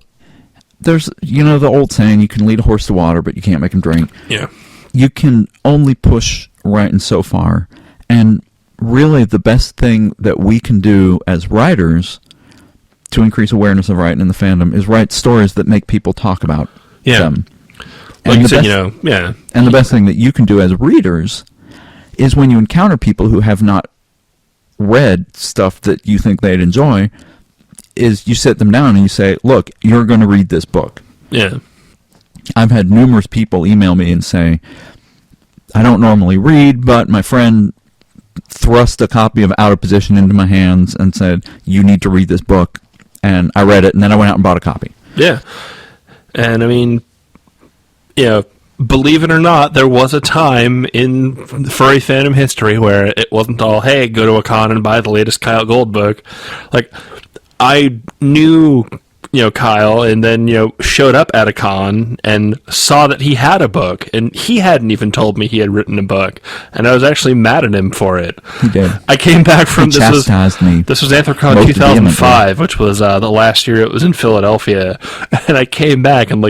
there's, the old saying, you can lead a horse to water, but you can't make him drink. Yeah. You can only push writing so far. And really the best thing that we can do as writers to increase awareness of writing in the fandom is write stories that make people talk about them. Like and you said, And the best thing that you can do as readers is when you encounter people who have not read stuff that you think they'd enjoy, is you sit them down and you say, look, you're going to read this book. Yeah. I've had numerous people email me and say, I don't normally read, but my friend thrust a copy of Out of Position into my hands and said, you need to read this book. And I read it, and then I went out and bought a copy. Yeah. And believe it or not, there was a time in furry fandom history where it wasn't all, hey, go to a con and buy the latest Kyell Gold book. Like, I knew, Kyell, and then, showed up at a con and saw that he had a book, and he hadn't even told me he had written a book, and I was actually mad at him for it. He did. I came back from, this was Anthrocon 2005, which was the last year it was in Philadelphia, and I came back and,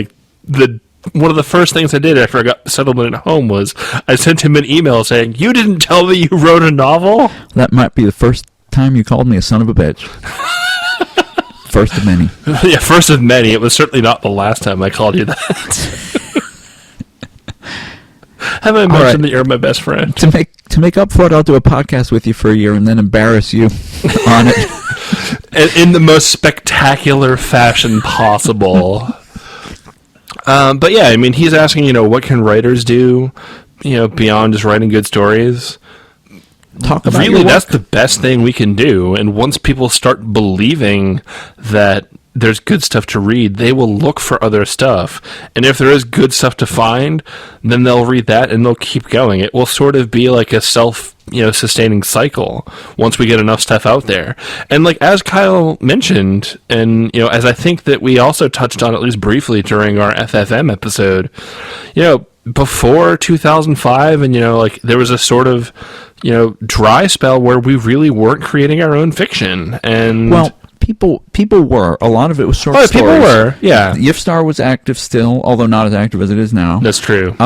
one of the first things I did after I got settled at home was I sent him an email saying, you didn't tell me you wrote a novel? That might be the first time you called me a son of a bitch. First of many. Yeah, first of many. It was certainly not the last time I called you that. Have I mentioned that you're my best friend? To make up for it, I'll do a podcast with you for a year and then embarrass you on it. In the most spectacular fashion possible. But yeah, he's asking, what can writers do, beyond just writing good stories? Talk about really, that's the best thing we can do. And once people start believing that there's good stuff to read, they will look for other stuff. And if there is good stuff to find, then they'll read that and they'll keep going. It will sort of be like a sustaining cycle once we get enough stuff out there. And as Kyell mentioned, and as I think that we also touched on at least briefly during our FFM episode, before 2005, and there was a sort of dry spell where we really weren't creating our own fiction. And people were. A lot of it was short stories. People were, yeah. Yifstar was active still, although not as active as it is now. That's true.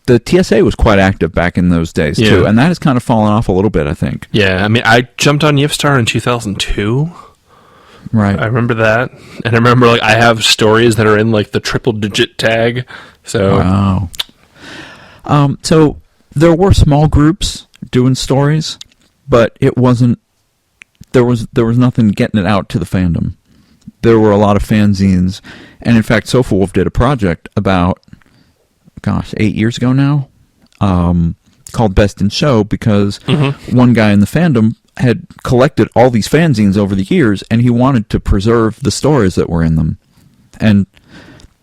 The TSA was quite active back in those days, too, and that has kind of fallen off a little bit, I think. Yeah, I jumped on Yifstar in 2002. Right. I remember that. And I remember, I have stories that are in, the triple-digit tag. So. Wow. So there were small groups doing stories, but it wasn't. There was nothing getting it out to the fandom. There were a lot of fanzines, and in fact, Sofa Wolf did a project about, 8 years ago now, called Best in Show, because one guy in the fandom had collected all these fanzines over the years, and he wanted to preserve the stories that were in them. And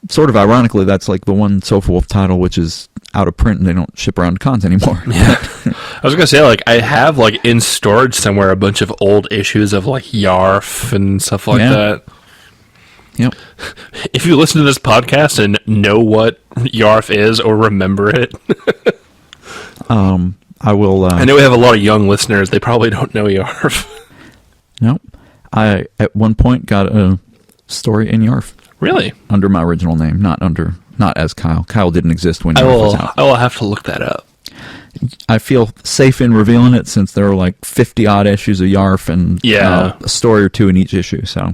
sort of ironically, that's like the one Sofa Wolf title which is out of print and they don't ship around cons anymore. Yeah. I was gonna say, like, I have like in storage somewhere a bunch of old issues of like Yarf and stuff like that. Yep. If you listen to this podcast and know what Yarf is or remember it, I will. I know we have a lot of young listeners. They probably don't know Yarf. No, I at one point got a story in Yarf. Really? Under my original name, not as Kyell. Kyell didn't exist when Yarf was out. I will have to look that up. I feel safe in revealing it since there are like 50-odd issues of Yarf and a story or two in each issue, so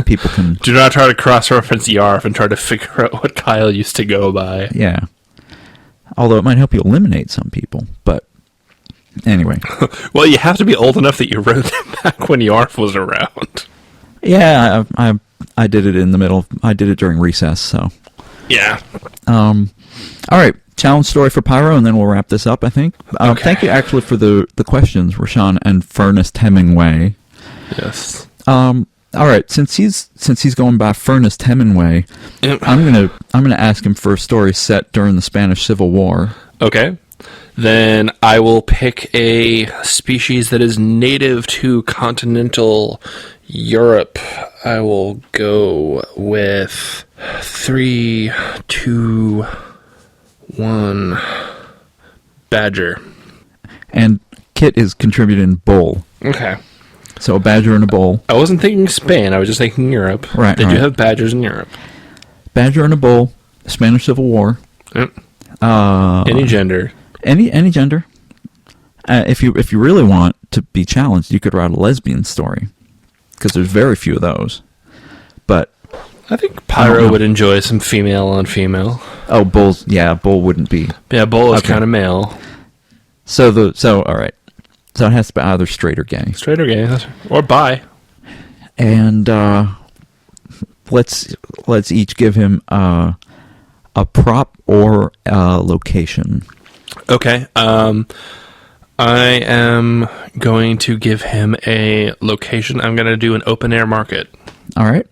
people can... Do not try to cross-reference Yarf and try to figure out what Kyell used to go by. Yeah. Although it might help you eliminate some people, but anyway. Well, you have to be old enough that you wrote them back when Yarf was around. Yeah, I did it in the middle. I did it during recess, so... Yeah. All right. Challenge story for Pyro, and then we'll wrap this up, I think. Okay. Thank you, actually, for the questions, Rashawn and Furnace Hemingway. Yes. All right. Since he's going by Furnace Hemingway, I'm gonna ask him for a story set during the Spanish Civil War. Okay. Then I will pick a species that is native to continental Europe. I will go with 3, 2, 1. Badger. And Kit is contributing bull. Okay. So a badger and a bull. I wasn't thinking Spain. I was just thinking Europe. Right. They do have badgers in Europe. Badger and a bull. Spanish Civil War. Yep. Any gender. Any gender. If you really want to be challenged, you could write a lesbian story, because there's very few of those. But I think Pyro would enjoy some female on female. Oh, bulls. Yeah, bull wouldn't be. Yeah, bull is kind of male. So all right. So it has to be either straight or gay. Straight or gay, or bi. And let's each give him a prop or a location. Okay. I am going to give him a location. I'm going to do an open air market. All right.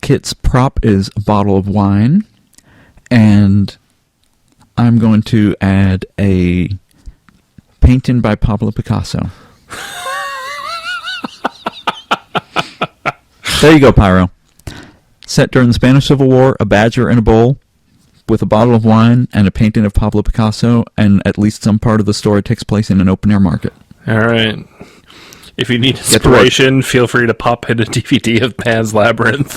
Kit's prop is a bottle of wine, and I'm going to add a painting by Pablo Picasso. There you go, Pyro. Set during the Spanish Civil War, a badger in a bowl with a bottle of wine and a painting of Pablo Picasso, and at least some part of the story takes place in an open-air market. All right. If you need inspiration, feel free to pop in a DVD of Pan's Labyrinth.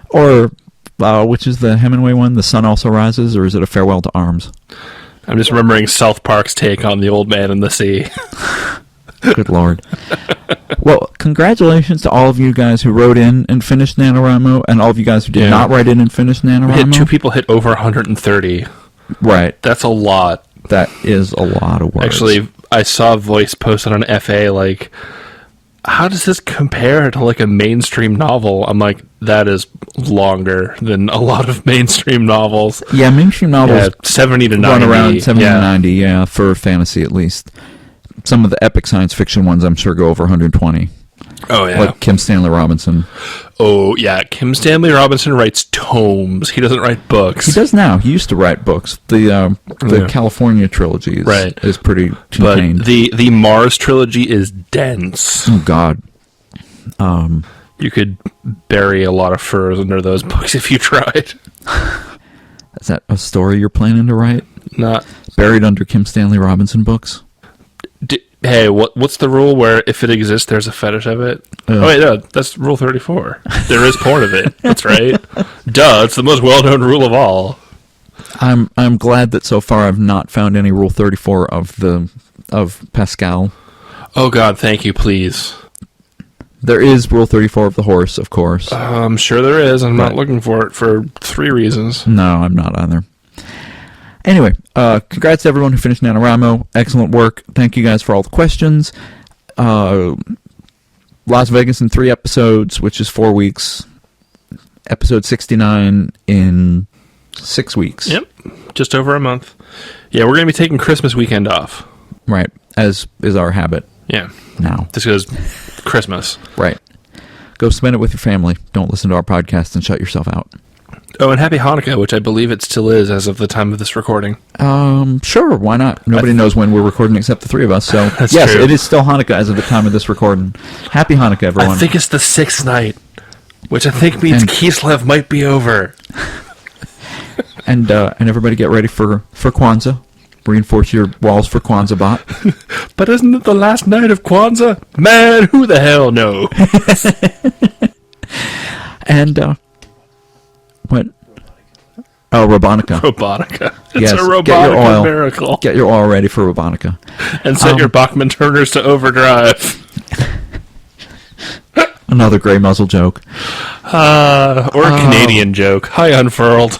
Or, which is the Hemingway one? The Sun Also Rises, or is it A Farewell to Arms? I'm just remembering South Park's take on The Old Man and the Sea. Good Lord. Well, congratulations to all of you guys who wrote in and finished NaNoWriMo, and all of you guys who did not write in and finish NaNoWriMo. Two people hit over 130. Right. That's a lot. That is a lot of words. Actually, I saw a voice posted on FA, like, how does this compare to, like, a mainstream novel? I'm like, that is longer than a lot of mainstream novels. Yeah, mainstream novels 70 to 90. Run around 70 to 90, for fantasy at least. Some of the epic science fiction ones, I'm sure, go over 120. Oh, yeah. Like Kim Stanley Robinson. Oh, yeah. Kim Stanley Robinson writes tomes. He doesn't write books. He does now. He used to write books. The California trilogy is pretty contained. But the Mars trilogy is dense. Oh, God. You could bury a lot of furs under those books if you tried. Is that a story you're planning to write? Not buried under Kim Stanley Robinson books? Hey, what's the rule where if it exists, there's a fetish of it? Oh, wait, no, that's Rule 34. There is porn of it. That's right. Duh, it's the most well-known rule of all. I'm glad that so far I've not found any Rule 34 of Pascal. Oh, God, thank you, please. There is Rule 34 of the horse, of course. I'm sure there is. I'm not looking for it for 3 reasons. No, I'm not either. Anyway, congrats to everyone who finished NaNoWriMo. Excellent work. Thank you guys for all the questions. Las Vegas in 3 episodes, which is 4 weeks. Episode 69 in 6 weeks. Yep, just over a month. Yeah, we're going to be taking Christmas weekend off. Right, as is our habit. Yeah. Now. Just because Christmas. Right. Go spend it with your family. Don't listen to our podcast and shut yourself out. Oh, and happy Hanukkah, which I believe it still is as of the time of this recording. Sure, why not? Nobody knows when we're recording except the three of us, so That's yes, true. it is still Hanukkah as of the time of this recording. Happy Hanukkah, everyone. I think it's the 6th night, which I think means Kislev might be over. And everybody get ready for Kwanzaa. Reinforce your walls for Kwanzaa bot. But isn't it the last night of Kwanzaa? Man, who the hell knows? And, what? Oh, Robonica. Robonica. It's Yes, a get your Robonica oil. miracle. Get your oil ready for Robonica. And set your Bachman turners to overdrive. Another gray muzzle joke. Or a Canadian joke. Hi, Unfurled.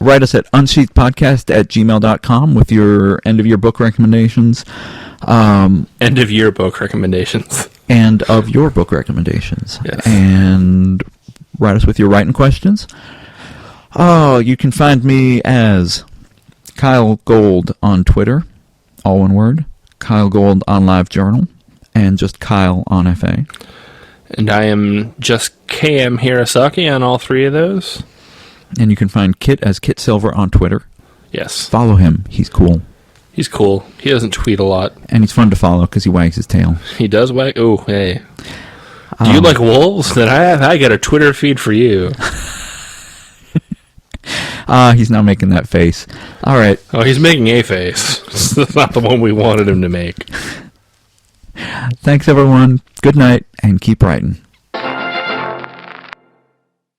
Write us at unsheathedpodcast@gmail.com with your end-of-year book recommendations. End of year book recommendations. And of your book recommendations. Yes. And write us with your writing questions. Oh, you can find me as Kyell Gold on Twitter, all one word. Kyell Gold on LiveJournal, and just Kyell on FA. And I am just KM Hirosaki on all three of those. And you can find Kit as Kit Silver on Twitter. Yes. Follow him. He's cool. He's cool. He doesn't tweet a lot. And he's fun to follow because he wags his tail. He does wag. Oh, hey. Do you like wolves? Then I got a Twitter feed for you. He's not making that face. All right. Oh, he's making a face. That's not the one we wanted him to make. Thanks, everyone. Good night, and keep writing.